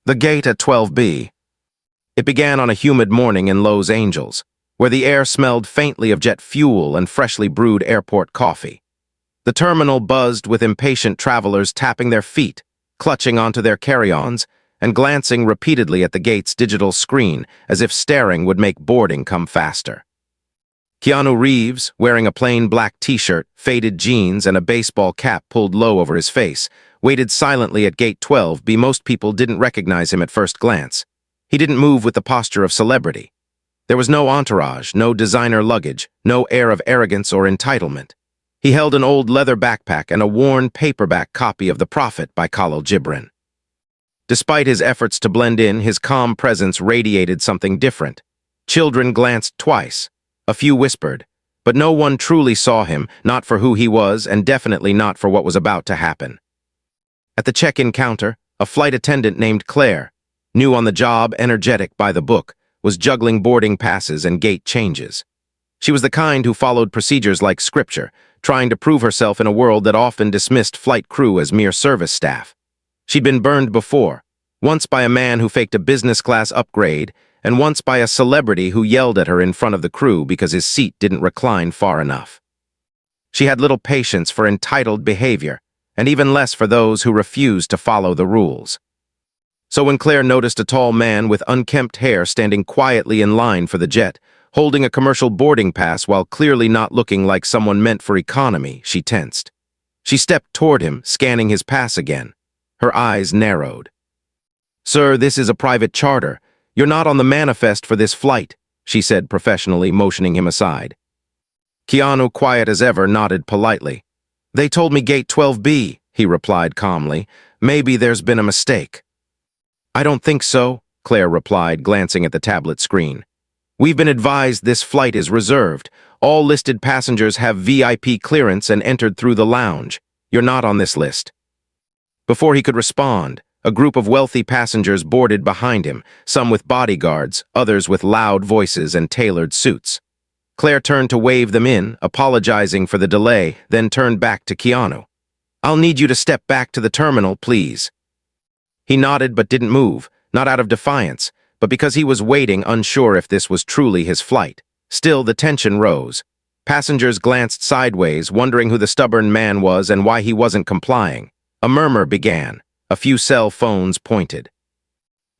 The gate at 12B. It began on a humid morning in Los Angeles, where the air smelled faintly of jet fuel and freshly brewed airport coffee. The terminal buzzed with impatient travelers tapping their feet, clutching onto their carry-ons, and glancing repeatedly at the gate's digital screen as if staring would make boarding come faster. Keanu Reeves, wearing a plain black t-shirt, faded jeans, and a baseball cap pulled low over his face, waited silently at gate 12B. Most people didn't recognize him at first glance. He didn't move with the posture of celebrity. There was no entourage, no designer luggage, no air of arrogance or entitlement. He held an old leather backpack and a worn paperback copy of The Prophet by Khalil Gibran. Despite his efforts to blend in, his calm presence radiated something different. Children glanced twice. A few whispered, but no one truly saw him, not for who he was and definitely not for what was about to happen. At the check-in counter, a flight attendant named Claire, new on the job, energetic by the book, was juggling boarding passes and gate changes. She was the kind who followed procedures like scripture, trying to prove herself in a world that often dismissed flight crew as mere service staff. She'd been burned before, once by a man who faked a business-class upgrade, and once by a celebrity who yelled at her in front of the crew because his seat didn't recline far enough. She had little patience for entitled behavior, and even less for those who refused to follow the rules. So when Claire noticed a tall man with unkempt hair standing quietly in line for the jet, holding a commercial boarding pass while clearly not looking like someone meant for economy, she tensed. She stepped toward him, scanning his pass again. Her eyes narrowed. "Sir, this is a private charter. You're not on the manifest for this flight," she said professionally, motioning him aside. Keanu, quiet as ever, nodded politely. "They told me gate 12B, he replied calmly. "Maybe there's been a mistake." "I don't think so," Claire replied, glancing at the tablet screen. "We've been advised this flight is reserved. All listed passengers have VIP clearance and entered through the lounge. You're not on this list." Before he could respond, a group of wealthy passengers boarded behind him, some with bodyguards, others with loud voices and tailored suits. Claire turned to wave them in, apologizing for the delay, then turned back to Keanu. "I'll need you to step back to the terminal, please." He nodded but didn't move, not out of defiance, but because he was waiting, unsure if this was truly his flight. Still, the tension rose. Passengers glanced sideways, wondering who the stubborn man was and why he wasn't complying. A murmur began. A few cell phones pointed.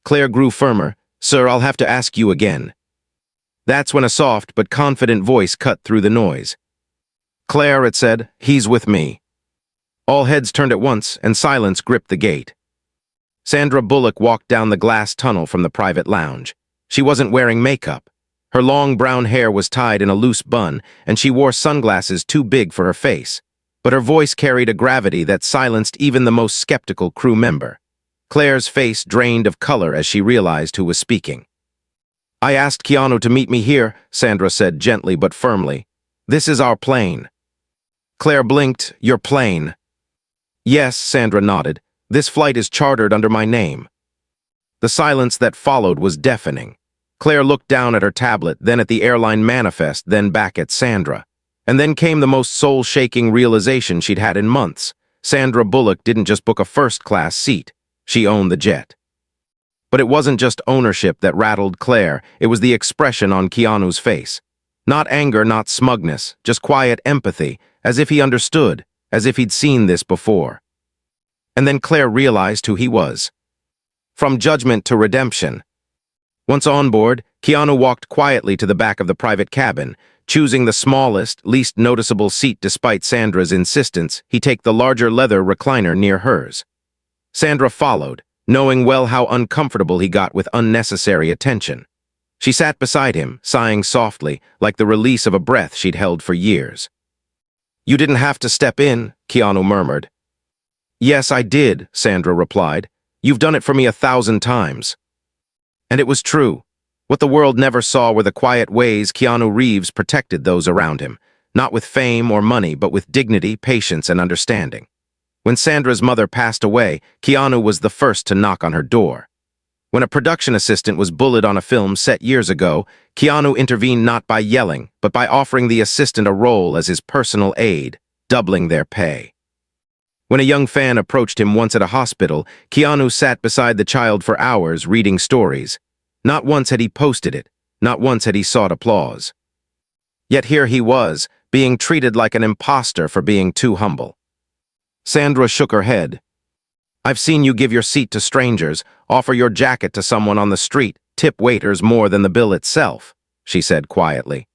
Claire grew firmer. "Sir, I'll have to ask you again." That's when a soft but confident voice cut through the noise. "Claire," it said, "he's with me." All heads turned at once, and silence gripped the gate. Sandra Bullock walked down the glass tunnel from the private lounge. She wasn't wearing makeup. Her long brown hair was tied in a loose bun, and she wore sunglasses too big for her face. But her voice carried a gravity that silenced even the most skeptical crew member. Claire's face drained of color as she realized who was speaking. "I asked Keanu to meet me here," Sandra said gently but firmly. "This is our plane." Claire blinked. "Your plane?" "Yes," Sandra nodded. "This flight is chartered under my name." The silence that followed was deafening. Claire looked down at her tablet, then at the airline manifest, then back at Sandra. And then came the most soul-shaking realization she'd had in months. Sandra Bullock didn't just book a first-class seat. She owned the jet. But it wasn't just ownership that rattled Claire. It was the expression on Keanu's face. Not anger, not smugness, just quiet empathy, as if he understood, as if he'd seen this before. And then Claire realized who he was. From judgment to redemption. Once on board, Keanu walked quietly to the back of the private cabin. Choosing the smallest, least noticeable seat despite Sandra's insistence, he took the larger leather recliner near hers. Sandra followed, knowing well how uncomfortable he got with unnecessary attention. She sat beside him, sighing softly, like the release of a breath she'd held for years. "You didn't have to step in," Keanu murmured. "Yes, I did," Sandra replied. "You've done it for me 1,000 times." And it was true. What the world never saw were the quiet ways Keanu Reeves protected those around him, not with fame or money, but with dignity, patience, and understanding. When Sandra's mother passed away, Keanu was the first to knock on her door. When a production assistant was bullied on a film set years ago, Keanu intervened not by yelling, but by offering the assistant a role as his personal aide, doubling their pay. When a young fan approached him once at a hospital, Keanu sat beside the child for hours reading stories. Not once had he posted it, not once had he sought applause. Yet here he was, being treated like an imposter for being too humble. Sandra shook her head. "I've seen you give your seat to strangers, offer your jacket to someone on the street, tip waiters more than the bill itself," she said quietly.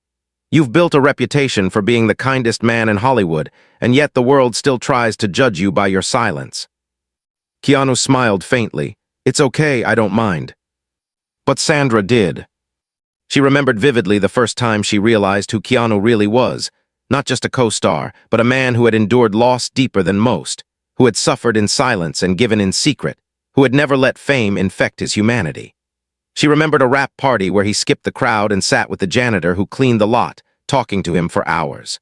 "You've built a reputation for being the kindest man in Hollywood, and yet the world still tries to judge you by your silence." Keanu smiled faintly. "It's okay, I don't mind." But Sandra did. She remembered vividly the first time she realized who Keanu really was, not just a co-star, but a man who had endured loss deeper than most, who had suffered in silence and given in secret, who had never let fame infect his humanity. She remembered a rap party where he skipped the crowd and sat with the janitor who cleaned the lot, talking to him for hours.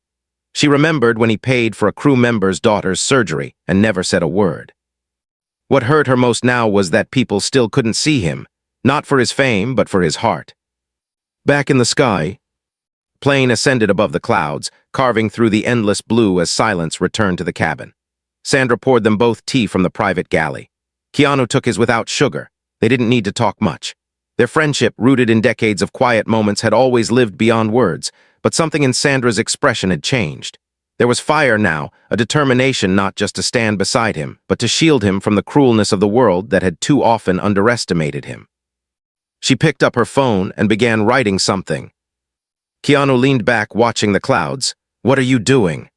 She remembered when he paid for a crew member's daughter's surgery and never said a word. What hurt her most now was that people still couldn't see him, not for his fame, but for his heart. Back in the sky, plane ascended above the clouds, carving through the endless blue as silence returned to the cabin. Sandra poured them both tea from the private galley. Keanu took his without sugar. They didn't need to talk much. Their friendship, rooted in decades of quiet moments, had always lived beyond words, but something in Sandra's expression had changed. There was fire now, a determination not just to stand beside him, but to shield him from the cruelness of the world that had too often underestimated him. She picked up her phone and began writing something. Keanu leaned back, watching the clouds. "What are you doing?"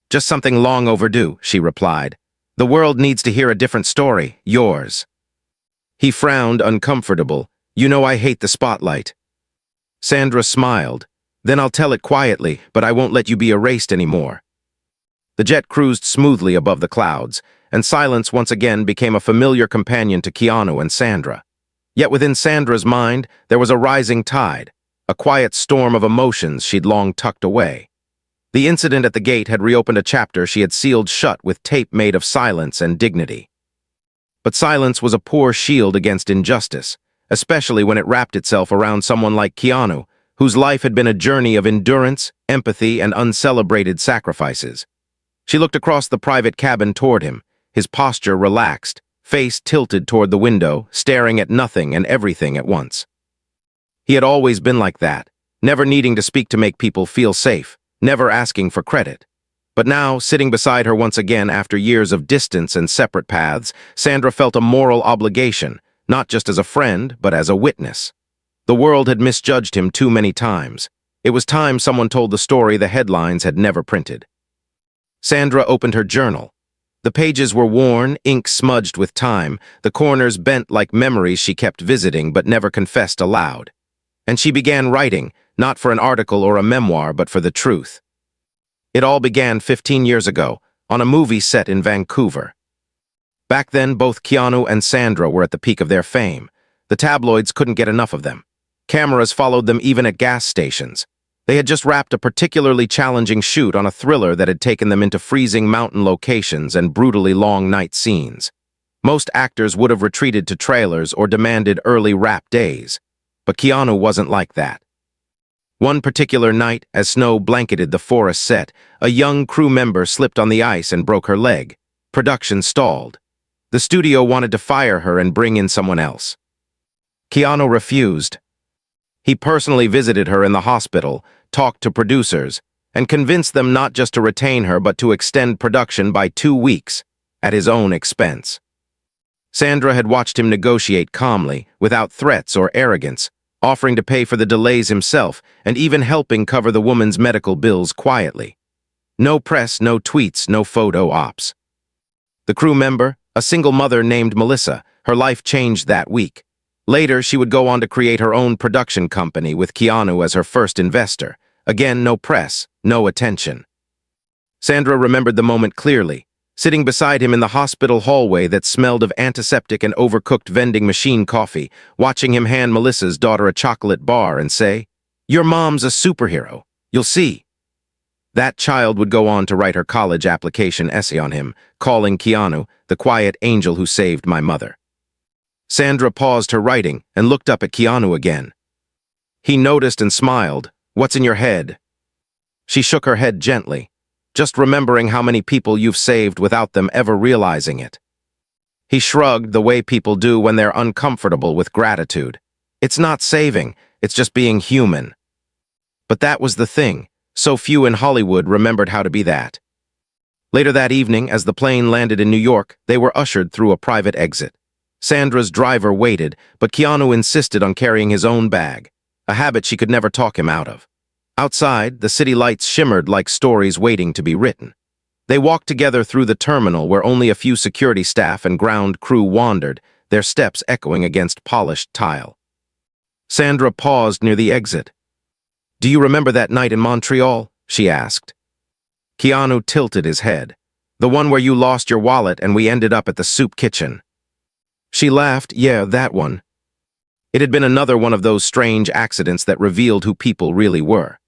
"Just something long overdue," she replied. "The world needs to hear a different story, yours." He frowned, uncomfortable. "You know I hate the spotlight." Sandra smiled. "Then I'll tell it quietly, but I won't let you be erased anymore." The jet cruised smoothly above the clouds, and silence once again became a familiar companion to Keanu and Sandra. Yet within Sandra's mind, there was a rising tide, a quiet storm of emotions she'd long tucked away. The incident at the gate had reopened a chapter she had sealed shut with tape made of silence and dignity. But silence was a poor shield against injustice, especially when it wrapped itself around someone like Keanu, whose life had been a journey of endurance, empathy, and uncelebrated sacrifices. She looked across the private cabin toward him, his posture relaxed, face tilted toward the window, staring at nothing and everything at once. He had always been like that, never needing to speak to make people feel safe, never asking for credit. But now, sitting beside her once again after years of distance and separate paths, Sandra felt a moral obligation, not just as a friend, but as a witness. The world had misjudged him too many times. It was time someone told the story the headlines had never printed. Sandra opened her journal. The pages were worn, ink smudged with time, the corners bent like memories she kept visiting but never confessed aloud. And she began writing, not for an article or a memoir, but for the truth. It all began 15 years ago, on a movie set in Vancouver. Back then, both Keanu and Sandra were at the peak of their fame. The tabloids couldn't get enough of them. Cameras followed them even at gas stations. They had just wrapped a particularly challenging shoot on a thriller that had taken them into freezing mountain locations and brutally long night scenes. Most actors would have retreated to trailers or demanded early wrap days. But Keanu wasn't like that. One particular night, as snow blanketed the forest set, a young crew member slipped on the ice and broke her leg. Production stalled. The studio wanted to fire her and bring in someone else. Keanu refused. He personally visited her in the hospital, talked to producers, and convinced them not just to retain her but to extend production by 2 weeks, at his own expense. Sandra had watched him negotiate calmly, without threats or arrogance, offering to pay for the delays himself and even helping cover the woman's medical bills quietly. No press, no tweets, no photo ops. The crew member, a single mother named Melissa, her life changed that week. Later, she would go on to create her own production company with Keanu as her first investor. Again, no press, no attention. Sandra remembered the moment clearly, sitting beside him in the hospital hallway that smelled of antiseptic and overcooked vending machine coffee, watching him hand Melissa's daughter a chocolate bar and say, "Your mom's a superhero. You'll see." That child would go on to write her college application essay on him, calling Keanu the quiet angel who saved my mother. Sandra paused her writing and looked up at Keanu again. He noticed and smiled. "What's in your head?" She shook her head gently. just remembering how many people you've saved without them ever realizing it. He shrugged the way people do when they're uncomfortable with gratitude. It's not saving, it's just being human. But that was the thing. So few in Hollywood remembered how to be that. Later that evening, as the plane landed in New York, they were ushered through a private exit. Sandra's driver waited, but Keanu insisted on carrying his own bag, a habit she could never talk him out of. Outside, the city lights shimmered like stories waiting to be written. They walked together through the terminal where only a few security staff and ground crew wandered, their steps echoing against polished tile. Sandra paused near the exit. "Do you remember that night in Montreal?" she asked. Keanu tilted his head. "The one where you lost your wallet and we ended up at the soup kitchen." She laughed. "Yeah, that one." It had been another one of those strange accidents that revealed who people really were.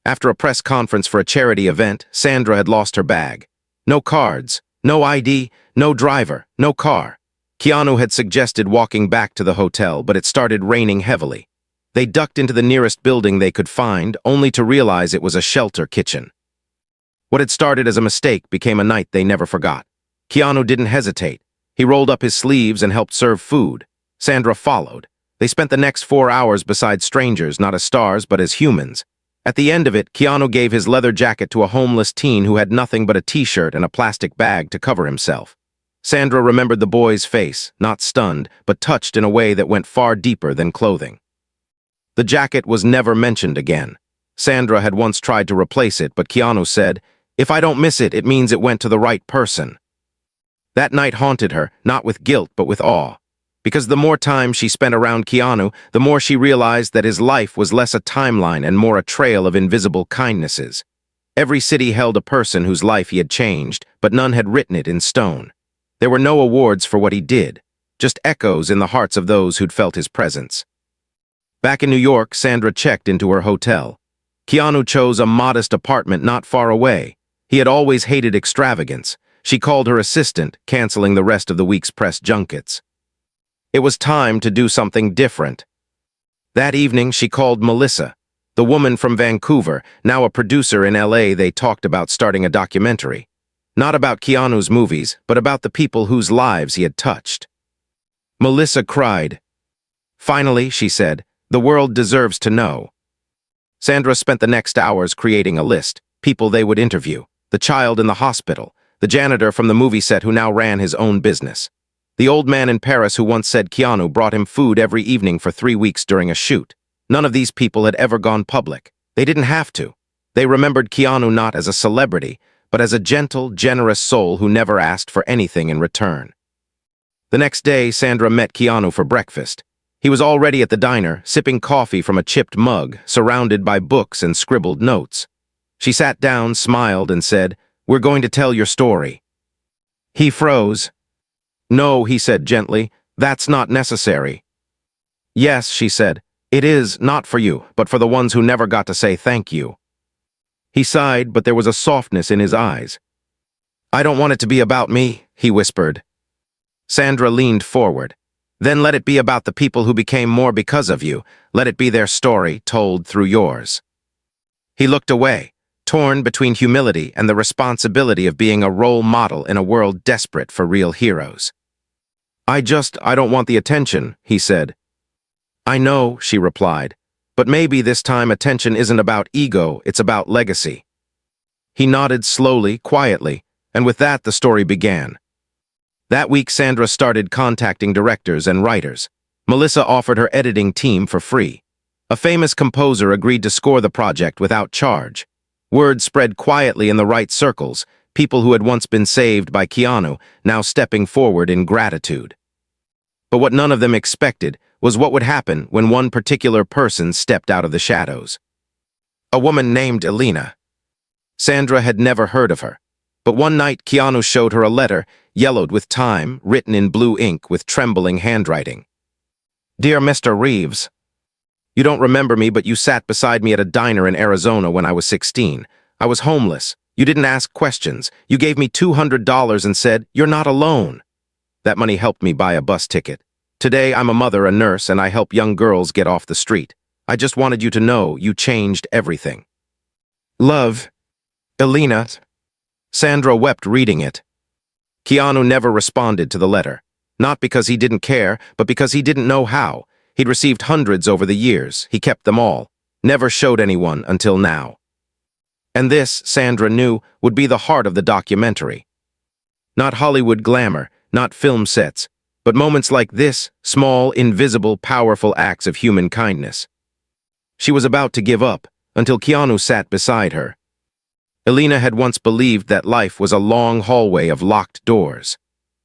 After a press conference for a charity event, Sandra had lost her bag. No cards, no ID, no driver, no car. Keanu had suggested walking back to the hotel, but it started raining heavily. They ducked into the nearest building they could find, only to realize it was a shelter kitchen. What had started as a mistake became a night they never forgot. Keanu didn't hesitate. He rolled up his sleeves and helped serve food. Sandra followed. They spent the next 4 hours beside strangers, not as stars, but as humans. At the end of it, Keanu gave his leather jacket to a homeless teen who had nothing but a t-shirt and a plastic bag to cover himself. Sandra remembered the boy's face, not stunned, but touched in a way that went far deeper than clothing. The jacket was never mentioned again. Sandra had once tried to replace it, but Keanu said, "If I don't miss it, it means it went to the right person." That night haunted her, not with guilt, but with awe. Because the more time she spent around Keanu, the more she realized that his life was less a timeline and more a trail of invisible kindnesses. Every city held a person whose life he had changed, but none had written it in stone. There were no awards for what he did, just echoes in the hearts of those who'd felt his presence. Back in New York, Sandra checked into her hotel. Keanu chose a modest apartment not far away. He had always hated extravagance. She called her assistant, canceling the rest of the week's press junkets. It was time to do something different. That evening, she called Melissa, the woman from Vancouver, now a producer in LA. They talked about starting a documentary. Not about Keanu's movies, but about the people whose lives he had touched. Melissa cried. "Finally," she said, "the world deserves to know." Sandra spent the next hours creating a list, people they would interview, the child in the hospital, the janitor from the movie set who now ran his own business, the old man in Paris who once said Keanu brought him food every evening for 3 weeks during a shoot. None of these people had ever gone public. They didn't have to. They remembered Keanu not as a celebrity, but as a gentle, generous soul who never asked for anything in return. The next day, Sandra met Keanu for breakfast. He was already at the diner, sipping coffee from a chipped mug, surrounded by books and scribbled notes. She sat down, smiled, and said, "We're going to tell your story." He froze. "No," he said gently, "that's not necessary." "Yes," she said, "it is, not for you, but for the ones who never got to say thank you." He sighed, but there was a softness in his eyes. "I don't want it to be about me," he whispered. Sandra leaned forward. "Then let it be about the people who became more because of you. Let it be their story, told through yours." He looked away, torn between humility and the responsibility of being a role model in a world desperate for real heroes. I don't want the attention," he said. "I know," she replied, "but maybe this time attention isn't about ego, it's about legacy." He nodded slowly, quietly, and with that the story began. That week, Sandra started contacting directors and writers. Melissa offered her editing team for free. A famous composer agreed to score the project without charge. Word spread quietly in the right circles, people who had once been saved by Keanu, now stepping forward in gratitude. But what none of them expected was what would happen when one particular person stepped out of the shadows. A woman named Elina. Sandra had never heard of her. But one night, Keanu showed her a letter, yellowed with time, written in blue ink with trembling handwriting. "Dear Mr. Reeves, you don't remember me, but you sat beside me at a diner in Arizona when I was 16. I was homeless. You didn't ask questions. You gave me $200 and said, 'You're not alone.' That money helped me buy a bus ticket. Today, I'm a mother, a nurse, and I help young girls get off the street. I just wanted you to know you changed everything. Love, Elina." Sandra wept reading it. Keanu never responded to the letter. Not because he didn't care, but because he didn't know how. He'd received hundreds over the years. He kept them all. Never showed anyone until now. And this, Sandra knew, would be the heart of the documentary. Not Hollywood glamour, not film sets, but moments like this, small, invisible, powerful acts of human kindness. She was about to give up, until Keanu sat beside her. Elina had once believed that life was a long hallway of locked doors.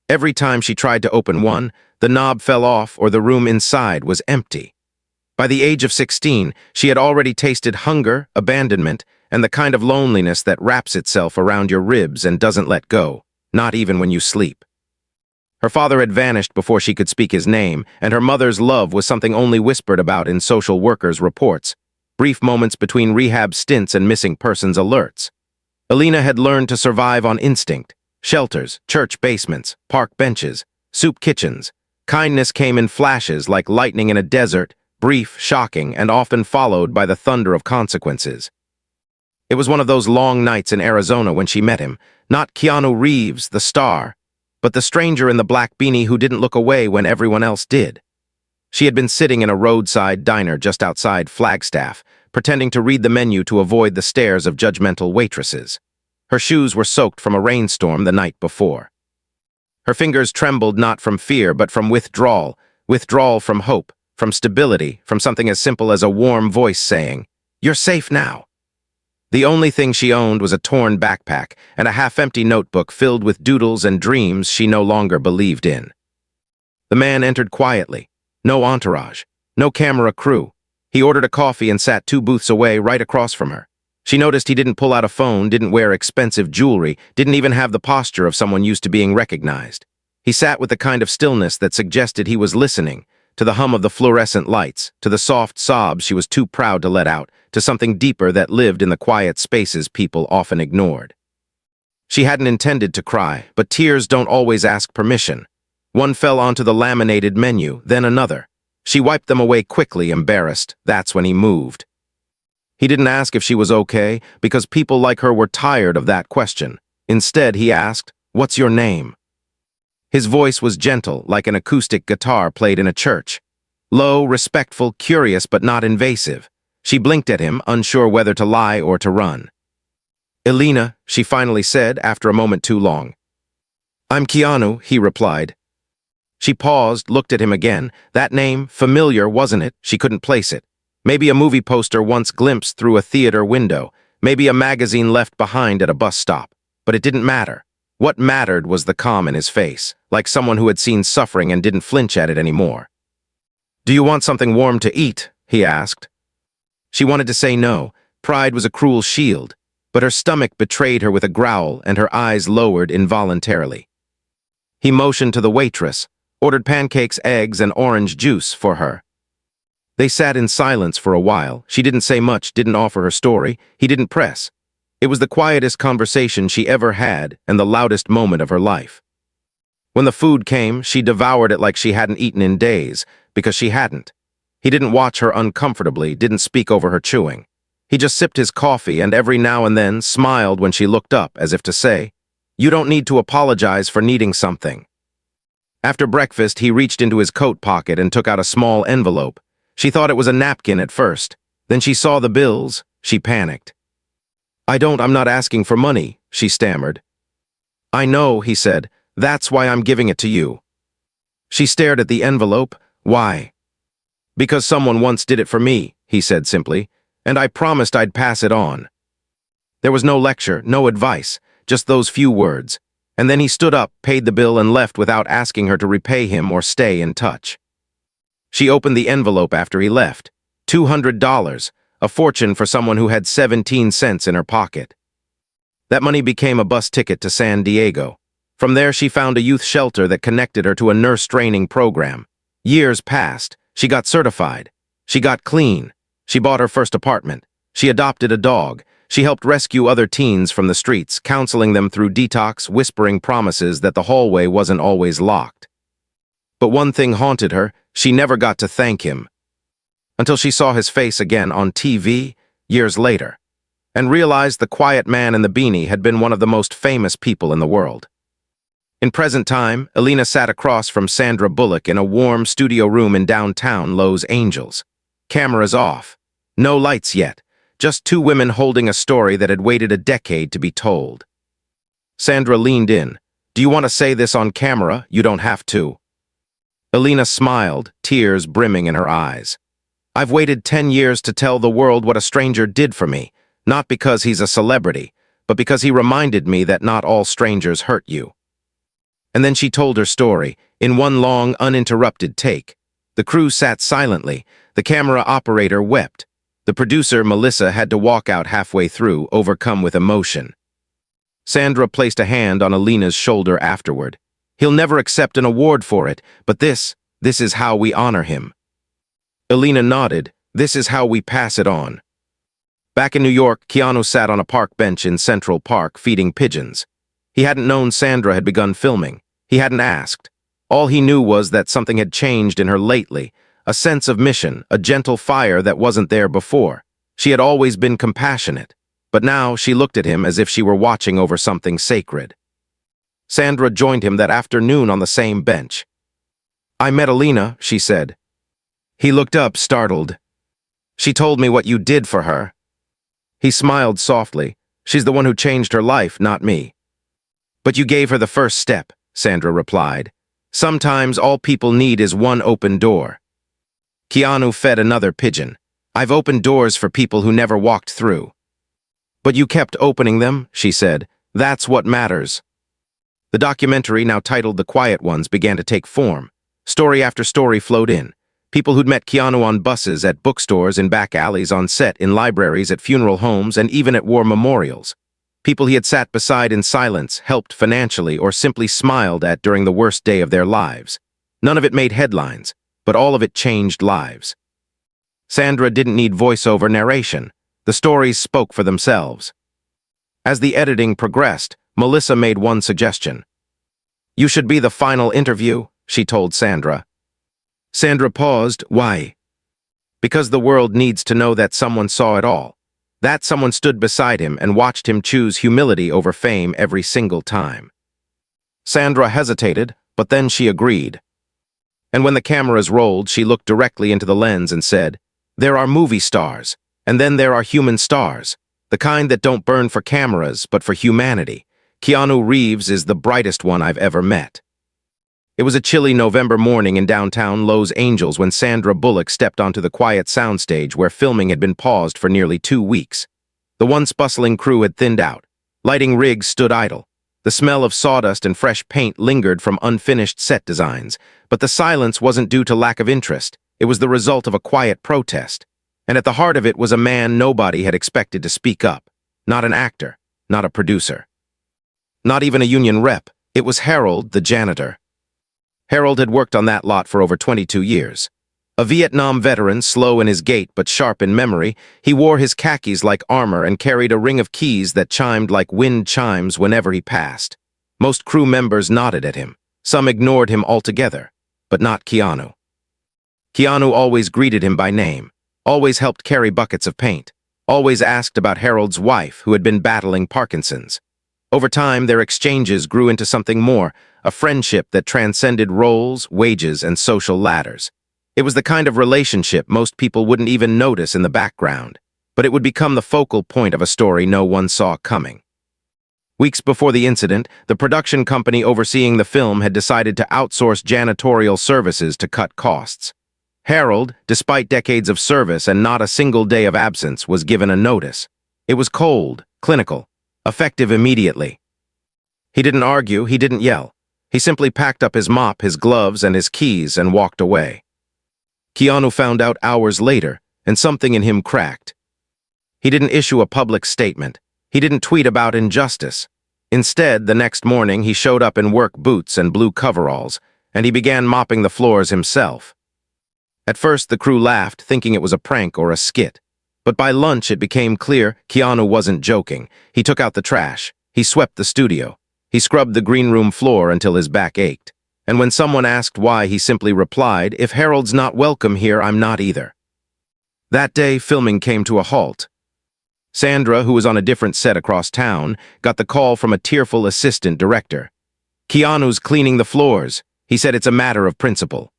Every time she tried to open one, the knob fell off or the room inside was empty. By the age of 16, she had already tasted hunger, abandonment, and the kind of loneliness that wraps itself around your ribs and doesn't let go, not even when you sleep. Her father had vanished before she could speak his name, and her mother's love was something only whispered about in social workers' reports, brief moments between rehab stints and missing persons alerts. Elina had learned to survive on instinct. Shelters, church basements, park benches, soup kitchens. Kindness came in flashes like lightning in a desert, brief, shocking, and often followed by the thunder of consequences. It was one of those long nights in Arizona when she met him, not Keanu Reeves, the star, but the stranger in the black beanie who didn't look away when everyone else did. She had been sitting in a roadside diner just outside Flagstaff, pretending to read the menu to avoid the stares of judgmental waitresses. Her shoes were soaked from a rainstorm the night before. Her fingers trembled not from fear but from withdrawal from hope, from stability, from something as simple as a warm voice saying, "You're safe now." The only thing she owned was a torn backpack and a half-empty notebook filled with doodles and dreams she no longer believed in. The man entered quietly. No entourage, no camera crew. He ordered a coffee and sat 2 booths away right across from her. She noticed he didn't pull out a phone, didn't wear expensive jewelry, didn't even have the posture of someone used to being recognized. He sat with the kind of stillness that suggested he was listening, to the hum of the fluorescent lights, to the soft sobs she was too proud to let out, to something deeper that lived in the quiet spaces people often ignored. She hadn't intended to cry, but tears don't always ask permission. One fell onto the laminated menu, then another. She wiped them away quickly, embarrassed. That's when he moved. He didn't ask if she was okay, because people like her were tired of that question. Instead, he asked, "What's your name?" His voice was gentle, like an acoustic guitar played in a church. Low, respectful, curious, but not invasive. She blinked at him, unsure whether to lie or to run. "Elina," she finally said, after a moment too long. "I'm Keanu," he replied. She paused, looked at him again. That name, familiar, wasn't it? She couldn't place it. Maybe a movie poster once glimpsed through a theater window. Maybe a magazine left behind at a bus stop. But it didn't matter. What mattered was the calm in his face, like someone who had seen suffering and didn't flinch at it anymore. "Do you want something warm to eat?" he asked. She wanted to say no. Pride was a cruel shield, but her stomach betrayed her with a growl and her eyes lowered involuntarily. He motioned to the waitress, ordered pancakes, eggs, and orange juice for her. They sat in silence for a while. She didn't say much, didn't offer her story. He didn't press. It was the quietest conversation she ever had and the loudest moment of her life. When the food came, she devoured it like she hadn't eaten in days, because she hadn't. He didn't watch her uncomfortably, didn't speak over her chewing. He just sipped his coffee and every now and then smiled when she looked up, as if to say, "You don't need to apologize for needing something." After breakfast, he reached into his coat pocket and took out a small envelope. She thought it was a napkin at first. Then she saw the bills. She panicked. I'm not asking for money," she stammered. "I know," he said. "That's why I'm giving it to you." She stared at the envelope. "Why?" "Because someone once did it for me," he said simply, "and I promised I'd pass it on." There was no lecture, no advice, just those few words. And then he stood up, paid the bill, and left without asking her to repay him or stay in touch. She opened the envelope after he left. $200, a fortune for someone who had 17 cents in her pocket. That money became a bus ticket to San Diego. From there, she found a youth shelter that connected her to a nurse training program. Years passed. She got certified. She got clean. She bought her first apartment. She adopted a dog. She helped rescue other teens from the streets, counseling them through detox, whispering promises that the hallway wasn't always locked. But one thing haunted her. She never got to thank him. Until she saw his face again on TV years later. and realized the quiet man in the beanie had been one of the most famous people in the world. In present time, Elina sat across from Sandra Bullock in a warm studio room in downtown Los Angeles. Cameras off. No lights yet. Just two women holding a story that had waited a decade to be told. Sandra leaned in. "Do you want to say this on camera? You don't have to." Elina smiled, tears brimming in her eyes. "I've waited 10 years to tell the world what a stranger did for me, not because he's a celebrity, but because he reminded me that not all strangers hurt you." And then she told her story, in one long, uninterrupted take. The crew sat silently. The camera operator wept. The producer, Melissa, had to walk out halfway through, overcome with emotion. Sandra placed a hand on Elina's shoulder afterward. "He'll never accept an award for it, but this is how we honor him." Elina nodded. "This is how we pass it on." Back in New York, Keanu sat on a park bench in Central Park, feeding pigeons. He hadn't known Sandra had begun filming. He hadn't asked. All he knew was that something had changed in her lately, a sense of mission, a gentle fire that wasn't there before. She had always been compassionate, but now she looked at him as if she were watching over something sacred. Sandra joined him that afternoon on the same bench. "I met Elina," she said. He looked up, startled. "She told me what you did for her." He smiled softly. "She's the one who changed her life, not me." "But you gave her the first step," Sandra replied. "Sometimes all people need is one open door." Keanu fed another pigeon. "I've opened doors for people who never walked through." "But you kept opening them," she said. "That's what matters." The documentary, now titled The Quiet Ones, began to take form. Story after story flowed in. People who'd met Keanu on buses, at bookstores, in back alleys, on set, in libraries, at funeral homes, and even at war memorials. People he had sat beside in silence, helped financially, or simply smiled at during the worst day of their lives. None of it made headlines, but all of it changed lives. Sandra didn't need voiceover narration. The stories spoke for themselves. As the editing progressed, Melissa made one suggestion. "You should be the final interview," she told Sandra. Sandra paused. "Why?" "Because the world needs to know that someone saw it all. That someone stood beside him and watched him choose humility over fame every single time." Sandra hesitated, but then she agreed. And when the cameras rolled, she looked directly into the lens and said, "There are movie stars, and then there are human stars, the kind that don't burn for cameras, but for humanity. Keanu Reeves is the brightest one I've ever met." It was a chilly November morning in downtown Los Angeles when Sandra Bullock stepped onto the quiet soundstage where filming had been paused for nearly 2 weeks. The once bustling crew had thinned out. Lighting rigs stood idle. The smell of sawdust and fresh paint lingered from unfinished set designs, but the silence wasn't due to lack of interest. It was the result of a quiet protest. And at the heart of it was a man nobody had expected to speak up. Not an actor, not a producer. Not even a union rep. It was Harold, the janitor. Harold had worked on that lot for over 22 years. A Vietnam veteran, slow in his gait but sharp in memory, he wore his khakis like armor and carried a ring of keys that chimed like wind chimes whenever he passed. Most crew members nodded at him. Some ignored him altogether, but not Keanu. Keanu always greeted him by name, always helped carry buckets of paint, always asked about Harold's wife, who had been battling Parkinson's. Over time, their exchanges grew into something more, a friendship that transcended roles, wages, and social ladders. It was the kind of relationship most people wouldn't even notice in the background, but it would become the focal point of a story no one saw coming. Weeks before the incident, the production company overseeing the film had decided to outsource janitorial services to cut costs. Harold, despite decades of service and not a single day of absence, was given a notice. It was cold, clinical, effective immediately. He didn't argue, he didn't yell. He simply packed up his mop, his gloves, and his keys and walked away. Keanu found out hours later, and something in him cracked. He didn't issue a public statement. He didn't tweet about injustice. Instead, the next morning, he showed up in work boots and blue coveralls, and he began mopping the floors himself. At first, the crew laughed, thinking it was a prank or a skit. But by lunch, it became clear Keanu wasn't joking. He took out the trash. He swept the studio. He scrubbed the green room floor until his back ached. And when someone asked why, he simply replied, "If Harold's not welcome here, I'm not either." That day, filming came to a halt. Sandra, who was on a different set across town, got the call from a tearful assistant director. "Keanu's cleaning the floors. He said it's a matter of principle."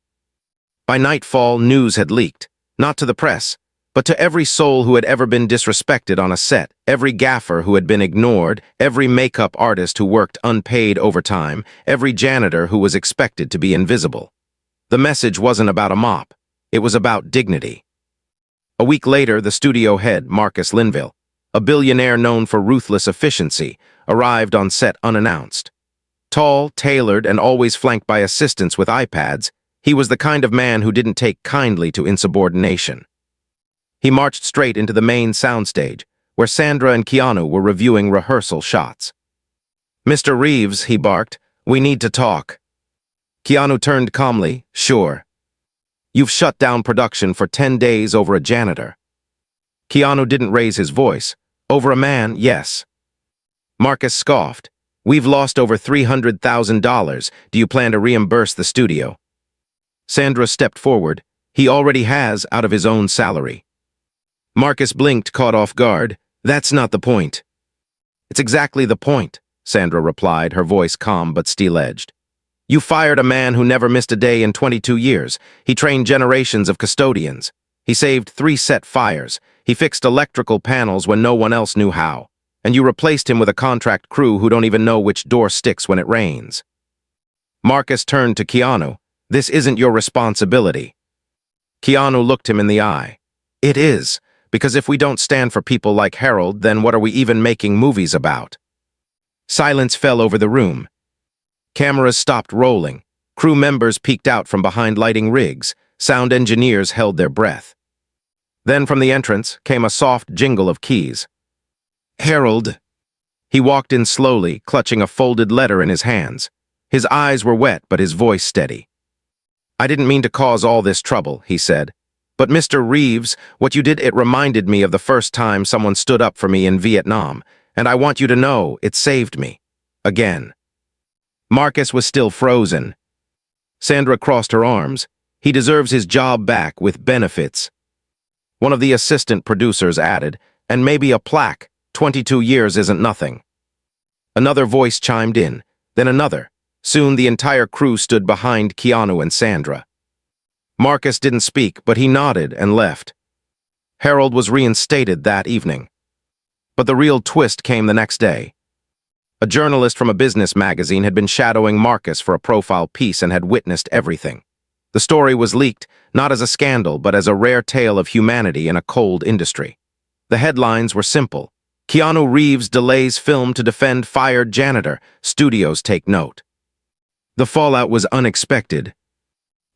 By nightfall, news had leaked, not to the press, but to every soul who had ever been disrespected on a set, every gaffer who had been ignored, every makeup artist who worked unpaid overtime, every janitor who was expected to be invisible. The message wasn't about a mop. It was about dignity. A week later, the studio head, Marcus Linville, a billionaire known for ruthless efficiency, arrived on set unannounced. Tall, tailored, and always flanked by assistants with iPads, he was the kind of man who didn't take kindly to insubordination. He marched straight into the main soundstage, where Sandra and Keanu were reviewing rehearsal shots. "Mr. Reeves," he barked, "we need to talk." Keanu turned calmly, "Sure." "You've shut down production for 10 days over a janitor." Keanu didn't raise his voice. "Over a man, yes." Marcus scoffed. "We've lost over $300,000. Do you plan to reimburse the studio?" Sandra stepped forward. "He already has, out of his own salary." Marcus blinked, caught off guard. "That's not the point." "It's exactly the point," Sandra replied, her voice calm but steel-edged. "You fired a man who never missed a day in 22 years. He trained generations of custodians. He saved 3 set fires. He fixed electrical panels when no one else knew how. And you replaced him with a contract crew who don't even know which door sticks when it rains." Marcus turned to Keanu. "This isn't your responsibility." Keanu looked him in the eye. "It is, because if we don't stand for people like Harold, then what are we even making movies about?" Silence fell over the room. Cameras stopped rolling. Crew members peeked out from behind lighting rigs. Sound engineers held their breath. Then from the entrance came a soft jingle of keys. "Harold." He walked in slowly, clutching a folded letter in his hands. His eyes were wet, but his voice steady. "I didn't mean to cause all this trouble," he said. "But Mr. Reeves, what you did, it reminded me of the first time someone stood up for me in Vietnam, and I want you to know it saved me. Again." Marcus was still frozen. Sandra crossed her arms. "He deserves his job back with benefits." One of the assistant producers added, "And maybe a plaque. 22 years isn't nothing." Another voice chimed in, then another. Soon the entire crew stood behind Keanu and Sandra. Marcus didn't speak, but he nodded and left. Harold was reinstated that evening. But the real twist came the next day. A journalist from a business magazine had been shadowing Marcus for a profile piece and had witnessed everything. The story was leaked, not as a scandal, but as a rare tale of humanity in a cold industry. The headlines were simple. "Keanu Reeves delays film to defend fired janitor. Studios take note." The fallout was unexpected.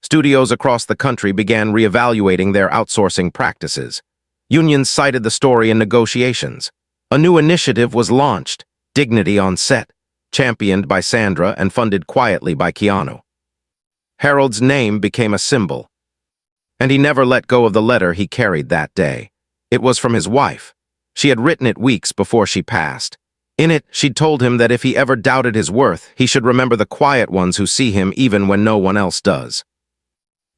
Studios across the country began reevaluating their outsourcing practices. Unions cited the story in negotiations. A new initiative was launched, Dignity on Set, championed by Sandra and funded quietly by Keanu. Harold's name became a symbol. And he never let go of the letter he carried that day. It was from his wife. She had written it weeks before she passed. In it, she'd told him that if he ever doubted his worth, he should remember the quiet ones who see him even when no one else does.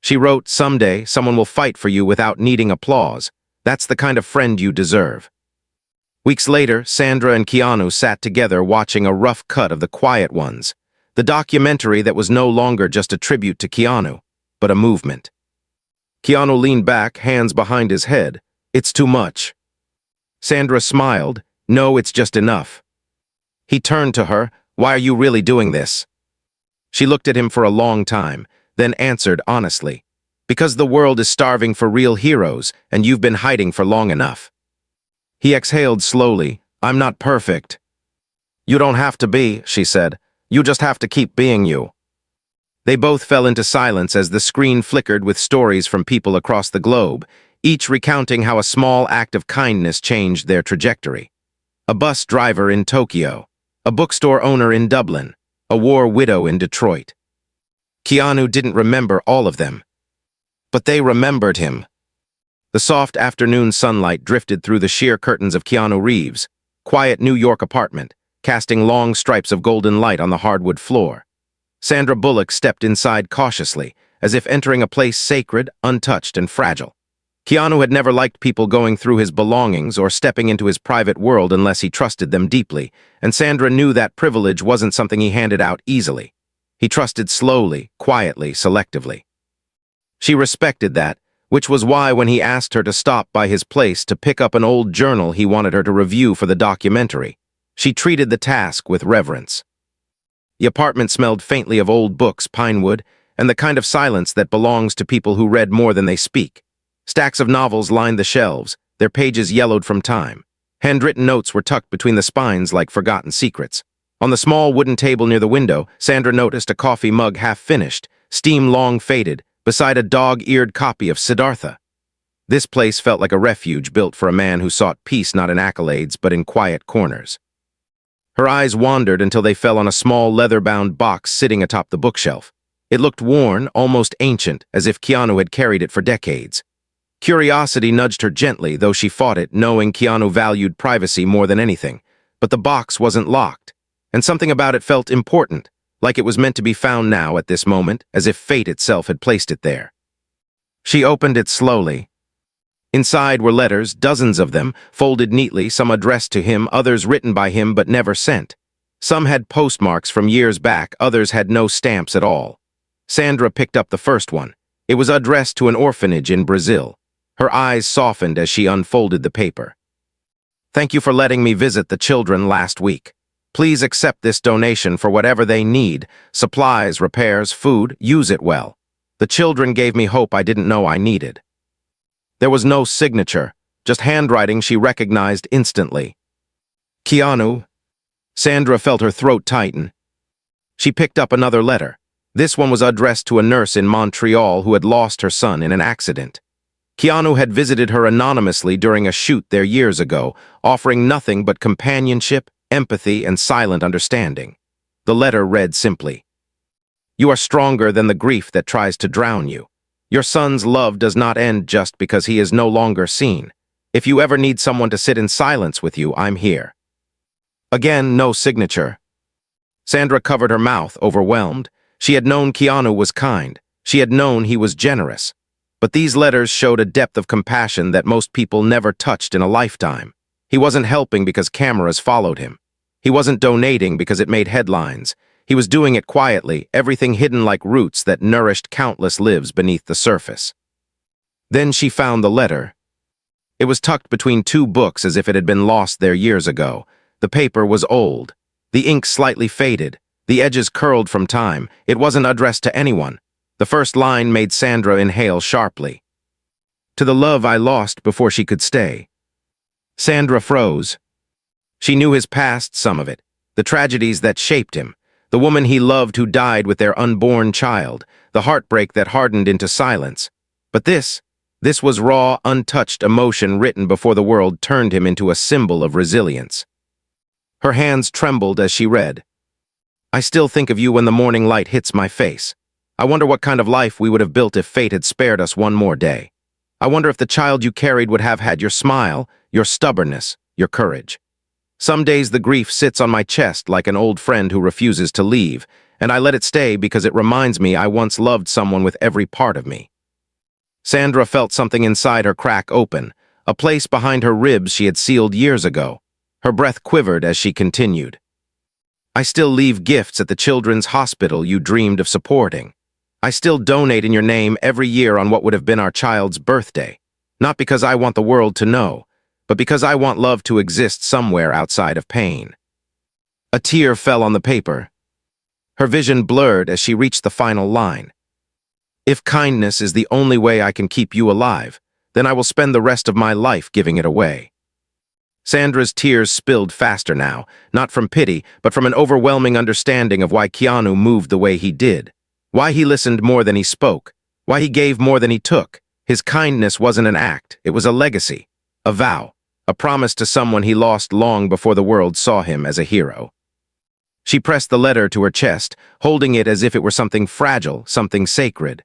She wrote, "Someday, someone will fight for you without needing applause. That's the kind of friend you deserve." Weeks later, Sandra and Keanu sat together watching a rough cut of The Quiet Ones, the documentary that was no longer just a tribute to Keanu, but a movement. Keanu leaned back, hands behind his head. "It's too much." Sandra smiled. "No, it's just enough." He turned to her. "Why are you really doing this?" She looked at him for a long time, then answered honestly, "Because the world is starving for real heroes, and you've been hiding for long enough." He exhaled slowly. "I'm not perfect." "You don't have to be," she said. "You just have to keep being you." They both fell into silence as the screen flickered with stories from people across the globe, each recounting how a small act of kindness changed their trajectory. A bus driver in Tokyo, a bookstore owner in Dublin, a war widow in Detroit. Keanu didn't remember all of them, but they remembered him. The soft afternoon sunlight drifted through the sheer curtains of Keanu Reeves' quiet New York apartment, casting long stripes of golden light on the hardwood floor. Sandra Bullock stepped inside cautiously, as if entering a place sacred, untouched, and fragile. Keanu had never liked people going through his belongings or stepping into his private world unless he trusted them deeply, and Sandra knew that privilege wasn't something he handed out easily. He trusted slowly, quietly, selectively. She respected that, which was why when he asked her to stop by his place to pick up an old journal he wanted her to review for the documentary, she treated the task with reverence. The apartment smelled faintly of old books, pine wood, and the kind of silence that belongs to people who read more than they speak. Stacks of novels lined the shelves, their pages yellowed from time. Handwritten notes were tucked between the spines like forgotten secrets. On the small wooden table near the window, Sandra noticed a coffee mug half finished, steam long faded, beside a dog-eared copy of Siddhartha. This place felt like a refuge built for a man who sought peace not in accolades but in quiet corners. Her eyes wandered until they fell on a small leather-bound box sitting atop the bookshelf. It looked worn, almost ancient, as if Keanu had carried it for decades. Curiosity nudged her gently, though she fought it, knowing Keanu valued privacy more than anything. But the box wasn't locked, and something about it felt important, like it was meant to be found now at this moment, as if fate itself had placed it there. She opened it slowly. Inside were letters, dozens of them, folded neatly, some addressed to him, others written by him but never sent. Some had postmarks from years back, others had no stamps at all. Sandra picked up the first one. It was addressed to an orphanage in Brazil. Her eyes softened as she unfolded the paper. "Thank you for letting me visit the children last week. Please accept this donation for whatever they need, supplies, repairs, food, use it well. The children gave me hope I didn't know I needed." There was no signature, just handwriting she recognized instantly. "Keanu." Sandra felt her throat tighten. She picked up another letter. This one was addressed to a nurse in Montreal who had lost her son in an accident. Keanu had visited her anonymously during a shoot there years ago, offering nothing but companionship, empathy, and silent understanding. The letter read simply, "You are stronger than the grief that tries to drown you. Your son's love does not end just because he is no longer seen. If you ever need someone to sit in silence with you, I'm here." Again, no signature. Sandra covered her mouth, overwhelmed. She had known Keanu was kind. She had known he was generous. But these letters showed a depth of compassion that most people never touched in a lifetime. He wasn't helping because cameras followed him. He wasn't donating because it made headlines. He was doing it quietly, everything hidden like roots that nourished countless lives beneath the surface. Then she found the letter. It was tucked between two books as if it had been lost there years ago. The paper was old. The ink slightly faded. The edges curled from time. It wasn't addressed to anyone. The first line made Sandra inhale sharply. "To the love I lost before she could stay." Sandra froze. She knew his past, some of it, the tragedies that shaped him, the woman he loved who died with their unborn child, the heartbreak that hardened into silence. But this was raw, untouched emotion written before the world turned him into a symbol of resilience. Her hands trembled as she read, "I still think of you when the morning light hits my face. I wonder what kind of life we would have built if fate had spared us one more day. I wonder if the child you carried would have had your smile, your stubbornness, your courage. Some days the grief sits on my chest like an old friend who refuses to leave, and I let it stay because it reminds me I once loved someone with every part of me." Sandra felt something inside her crack open, a place behind her ribs she had sealed years ago. Her breath quivered as she continued. "I still leave gifts at the children's hospital you dreamed of supporting. I still donate in your name every year on what would have been our child's birthday, not because I want the world to know, but because I want love to exist somewhere outside of pain." A tear fell on the paper. Her vision blurred as she reached the final line. "If kindness is the only way I can keep you alive, then I will spend the rest of my life giving it away." Sandra's tears spilled faster now, not from pity, but from an overwhelming understanding of why Keanu moved the way he did. Why he listened more than he spoke. Why he gave more than he took. His kindness wasn't an act, it was a legacy, a vow, a promise to someone he lost long before the world saw him as a hero. She pressed the letter to her chest, holding it as if it were something fragile, something sacred.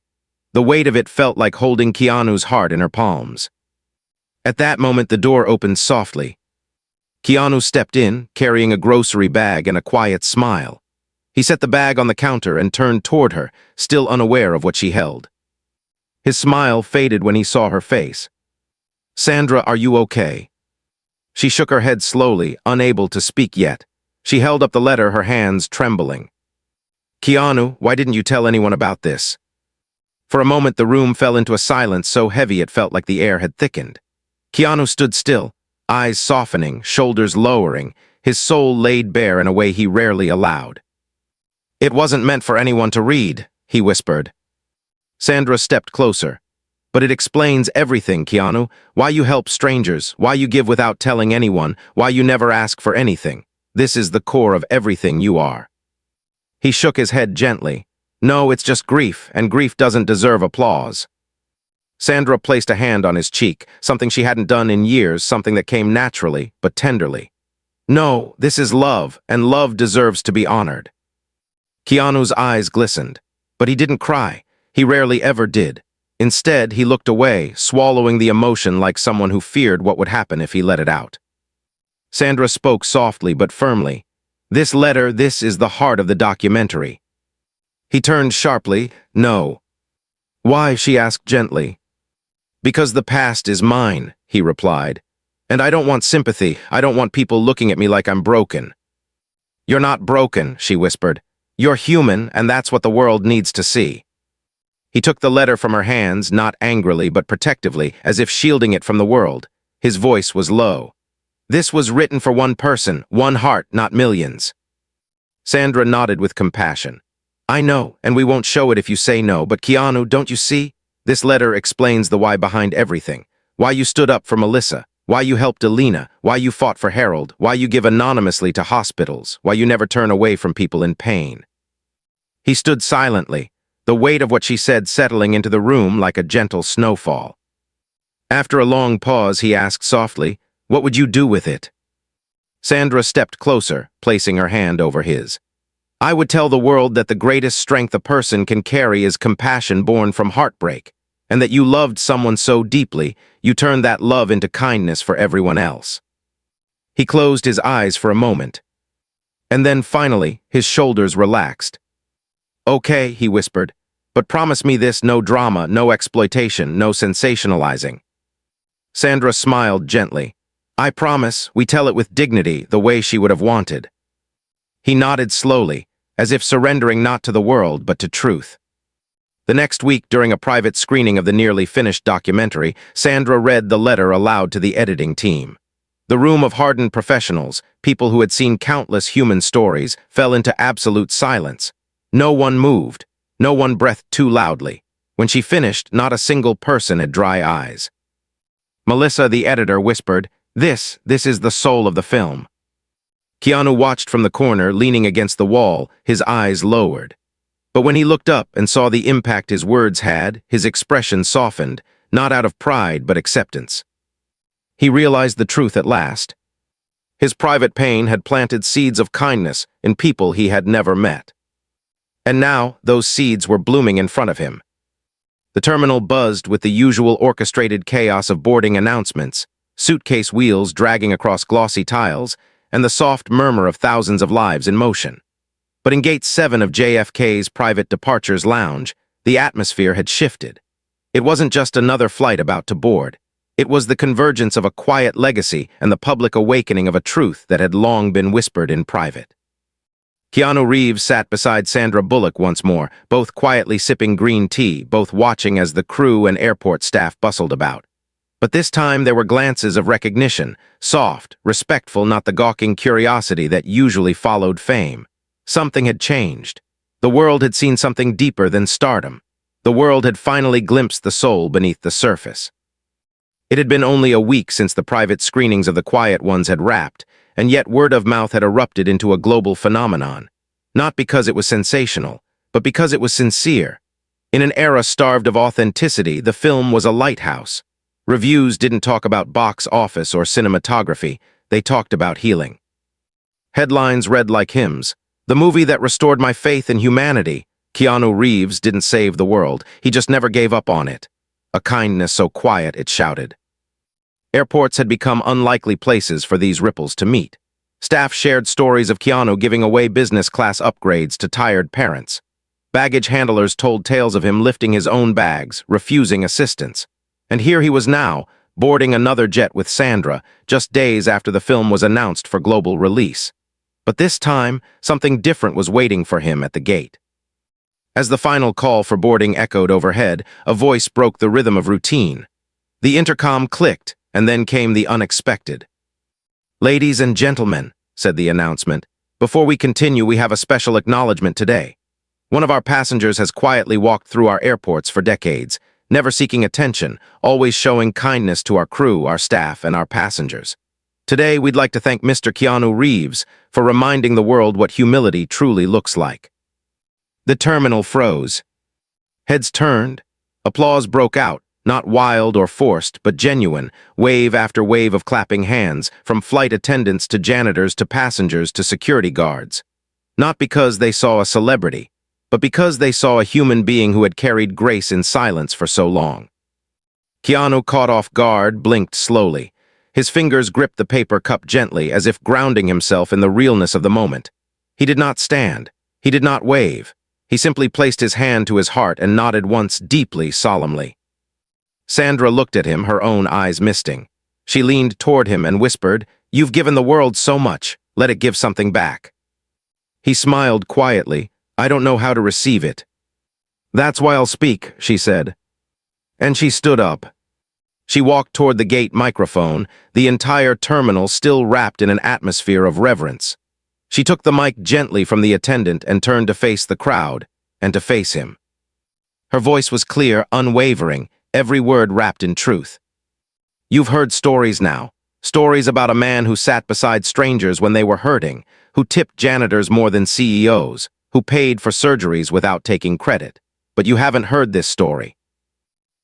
The weight of it felt like holding Keanu's heart in her palms. At that moment, the door opened softly. Keanu stepped in, carrying a grocery bag and a quiet smile. He set the bag on the counter and turned toward her, still unaware of what she held. His smile faded when he saw her face. Sandra, are you okay? She shook her head slowly, unable to speak yet. She held up the letter, her hands trembling. Keanu, why didn't you tell anyone about this? For a moment the room fell into a silence so heavy it felt like the air had thickened. Keanu stood still, eyes softening, shoulders lowering, his soul laid bare in a way he rarely allowed. It wasn't meant for anyone to read, he whispered. Sandra stepped closer. But it explains everything, Keanu. Why you help strangers, why you give without telling anyone, why you never ask for anything. This is the core of everything you are. He shook his head gently. No, it's just grief, and grief doesn't deserve applause. Sandra placed a hand on his cheek, something she hadn't done in years, something that came naturally, but tenderly. No, this is love, and love deserves to be honored. Keanu's eyes glistened, but he didn't cry. He rarely ever did. Instead, he looked away, swallowing the emotion like someone who feared what would happen if he let it out. Sandra spoke softly but firmly. This letter, this is the heart of the documentary. He turned sharply. No. Why? She asked gently. Because the past is mine, he replied. And I don't want sympathy. I don't want people looking at me like I'm broken. You're not broken, she whispered. You're human, and that's what the world needs to see. He took the letter from her hands, not angrily but protectively, as if shielding it from the world. His voice was low. This was written for one person, one heart, not millions. Sandra nodded with compassion. I know, and we won't show it if you say no, but Keanu, don't you see? This letter explains the why behind everything. Why you stood up for Melissa, why you helped Elina, why you fought for Harold, why you give anonymously to hospitals, why you never turn away from people in pain. He stood silently, the weight of what she said settling into the room like a gentle snowfall. After a long pause, he asked softly, What would you do with it? Sandra stepped closer, placing her hand over his. I would tell the world that the greatest strength a person can carry is compassion born from heartbreak, and that you loved someone so deeply, you turned that love into kindness for everyone else. He closed his eyes for a moment. And then finally, his shoulders relaxed. Okay, he whispered, but promise me this, no drama, no exploitation, no sensationalizing. Sandra smiled gently. I promise, we tell it with dignity, the way she would have wanted. He nodded slowly, as if surrendering not to the world, but to truth. The next week, during a private screening of the nearly finished documentary, Sandra read the letter aloud to the editing team. The room of hardened professionals, people who had seen countless human stories, fell into absolute silence. No one moved. No one breathed too loudly. When she finished, not a single person had dry eyes. Melissa, the editor, whispered, This is the soul of the film. Keanu watched from the corner, leaning against the wall, his eyes lowered. But when he looked up and saw the impact his words had, his expression softened, not out of pride but acceptance. He realized the truth at last. His private pain had planted seeds of kindness in people he had never met. And now, those seeds were blooming in front of him. The terminal buzzed with the usual orchestrated chaos of boarding announcements, suitcase wheels dragging across glossy tiles, and the soft murmur of thousands of lives in motion. But in Gate 7 of JFK's private departures lounge, the atmosphere had shifted. It wasn't just another flight about to board. It was the convergence of a quiet legacy and the public awakening of a truth that had long been whispered in private. Keanu Reeves sat beside Sandra Bullock once more, both quietly sipping green tea, both watching as the crew and airport staff bustled about. But this time there were glances of recognition, soft, respectful, not the gawking curiosity that usually followed fame. Something had changed. The world had seen something deeper than stardom. The world had finally glimpsed the soul beneath the surface. It had been only a week since the private screenings of The Quiet Ones had wrapped, and yet word of mouth had erupted into a global phenomenon. Not because it was sensational, but because it was sincere. In an era starved of authenticity, the film was a lighthouse. Reviews didn't talk about box office or cinematography, they talked about healing. Headlines read like hymns. The movie that restored my faith in humanity. Keanu Reeves didn't save the world, he just never gave up on it. A kindness so quiet it shouted. Airports had become unlikely places for these ripples to meet. Staff shared stories of Keanu giving away business class upgrades to tired parents. Baggage handlers told tales of him lifting his own bags, refusing assistance. And here he was now, boarding another jet with Sandra just days after the film was announced for global release. But this time, something different was waiting for him at the gate. As the final call for boarding echoed overhead, a voice broke the rhythm of routine. The intercom clicked, and then came the unexpected. "Ladies and gentlemen," said the announcement, "before we continue, we have a special acknowledgement today. One of our passengers has quietly walked through our airports for decades, never seeking attention, always showing kindness to our crew, our staff, and our passengers. Today, we'd like to thank Mr. Keanu Reeves for reminding the world what humility truly looks like." The terminal froze. Heads turned. Applause broke out, not wild or forced, but genuine, wave after wave of clapping hands, from flight attendants to janitors to passengers to security guards. Not because they saw a celebrity, but because they saw a human being who had carried grace in silence for so long. Keanu, caught off guard, blinked slowly. His fingers gripped the paper cup gently, as if grounding himself in the realness of the moment. He did not stand. He did not wave. He simply placed his hand to his heart and nodded once, deeply, solemnly. Sandra looked at him, her own eyes misting. She leaned toward him and whispered, "You've given the world so much. Let it give something back." He smiled quietly. "I don't know how to receive it." "That's why I'll speak," she said. And she stood up. She walked toward the gate microphone, the entire terminal still wrapped in an atmosphere of reverence. She took the mic gently from the attendant and turned to face the crowd, and to face him. Her voice was clear, unwavering, every word wrapped in truth. "You've heard stories now. Stories about a man who sat beside strangers when they were hurting, who tipped janitors more than CEOs, who paid for surgeries without taking credit. But you haven't heard this story."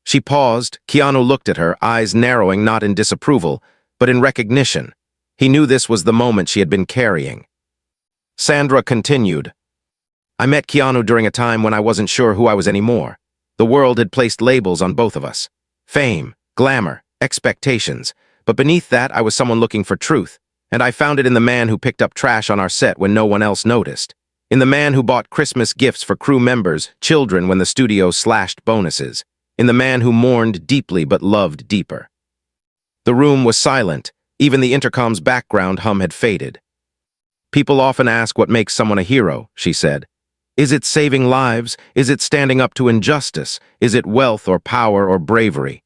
She paused. Keanu looked at her, eyes narrowing not in disapproval, but in recognition. He knew this was the moment she had been carrying. Sandra continued, "I met Keanu during a time when I wasn't sure who I was anymore. The world had placed labels on both of us. Fame, glamour, expectations. But beneath that, I was someone looking for truth. And I found it in the man who picked up trash on our set when no one else noticed. In the man who bought Christmas gifts for crew members, children when the studio slashed bonuses. In the man who mourned deeply but loved deeper." The room was silent. Even the intercom's background hum had faded. "People often ask what makes someone a hero," she said. "Is it saving lives? Is it standing up to injustice? Is it wealth or power or bravery?"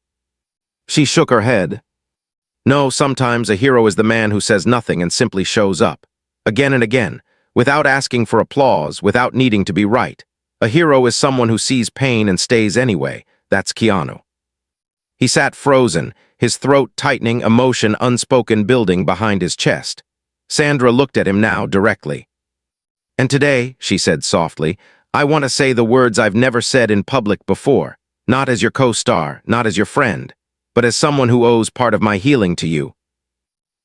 She shook her head. "No, sometimes a hero is the man who says nothing and simply shows up. Again and again, without asking for applause, without needing to be right. A hero is someone who sees pain and stays anyway. That's Keanu." He sat frozen, his throat tightening, emotion unspoken building behind his chest. Sandra looked at him now directly. "And today," she said softly, "I want to say the words I've never said in public before, not as your co-star, not as your friend, but as someone who owes part of my healing to you."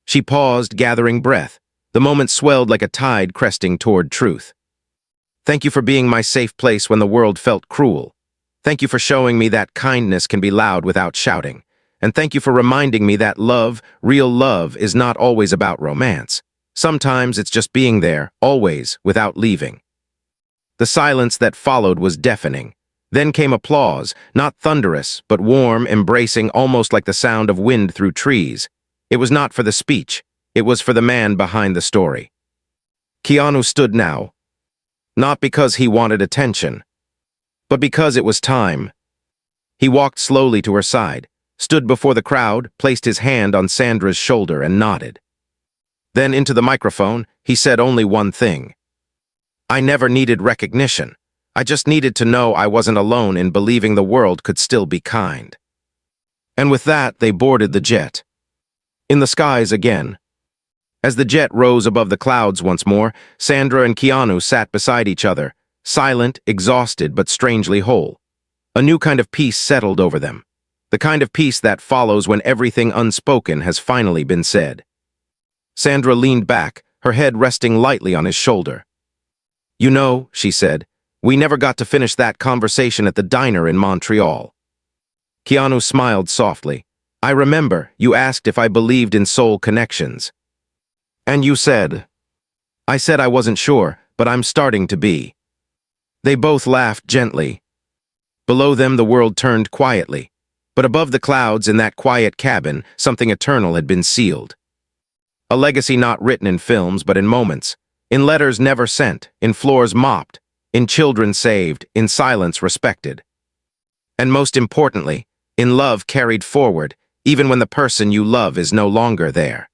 She paused, gathering breath. The moment swelled like a tide cresting toward truth. "Thank you for being my safe place when the world felt cruel. Thank you for showing me that kindness can be loud without shouting. And thank you for reminding me that love, real love, is not always about romance. Sometimes it's just being there, always, without leaving." The silence that followed was deafening. Then came applause, not thunderous, but warm, embracing, almost like the sound of wind through trees. It was not for the speech. It was for the man behind the story. Keanu stood now, not because he wanted attention, but because it was time. He walked slowly to her side, stood before the crowd, placed his hand on Sandra's shoulder and nodded. Then into the microphone, he said only one thing. "I never needed recognition. I just needed to know I wasn't alone in believing the world could still be kind." And with that, they boarded the jet. In the skies again. As the jet rose above the clouds once more, Sandra and Keanu sat beside each other, silent, exhausted, but strangely whole. A new kind of peace settled over them. The kind of peace that follows when everything unspoken has finally been said. Sandra leaned back, her head resting lightly on his shoulder. "You know," she said, "we never got to finish that conversation at the diner in Montreal." Keanu smiled softly. "I remember, you asked if I believed in soul connections. And you said." "I said I wasn't sure, but I'm starting to be." They both laughed gently. Below them, the world turned quietly. But above the clouds in that quiet cabin, something eternal had been sealed. A legacy not written in films, but in moments, in letters never sent, in floors mopped, in children saved, in silence respected. And most importantly, in love carried forward, even when the person you love is no longer there.